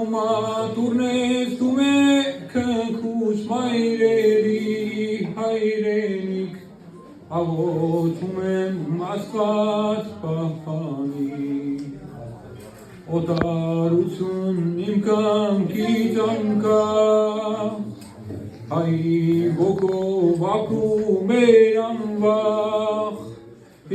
Ումատուրնես դումեքը քուչ մայրերի հայրենիք աղոթում եմ Աստված պահպանի օտարություն իմ կամքից անկախ հայի ոգով ապրում էր անվախ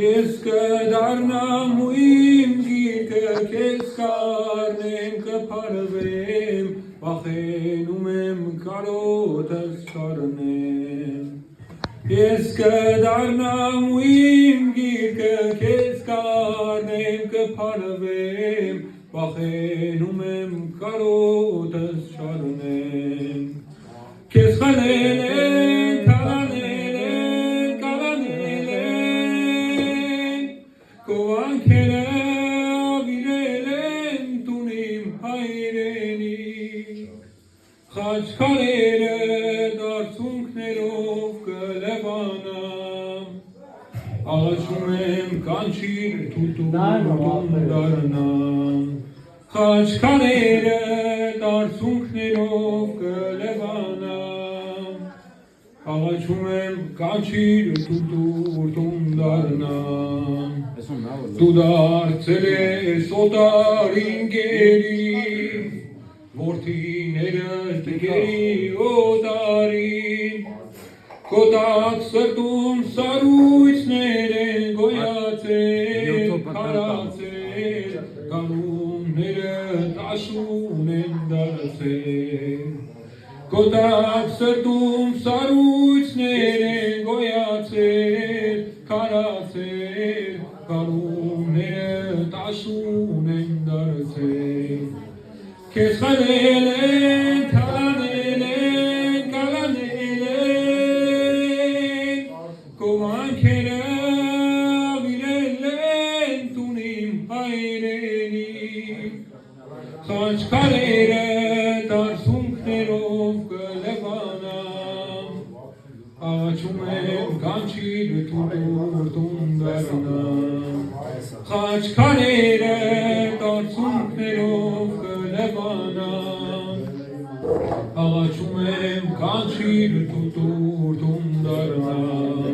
ես կդառնամ ու իմ գիրկը քեզ կառնեմ կփարվեմ վախենում եմ կարոտս չառնեմ ես կդառնամ ու իմ գիրկը քեզ կառնեմ կփարվեմ վախենում եմ կարոտս չառնեմ քեզ խլել են քալանել են կալանել են կովանքերը ավիրել են տուն իմ հայրենիք խաչքարերը դարձունքներով կլևանամ աղաչում եմ կանչիր թութում դառնամ խաչքարերը դարձունքներով կլևանամ աղաչում եմ կանչիր թութում դառնամ դու դարձել ես օտար ինգերի որդիները տգերի օտարին կոտակ սրտում սարույցներ են գոյացել քարացել կանունները տաշուն են դարձել կոտակ սրտում սարույցներ են գոյացել քարացել կանունները տաշուն են դարձել քեզ խլել են քալանել են կալանել են կովանքերը ավիրել են տուն իմ հայրենիք խաչքարերը դարձունքներով կլևանամ աղաչում եմ կանչիր թութում դառնամ խաչքարերը դարձունքներով կլևանամ աղաչում եմ կանչիր թութում դառնամ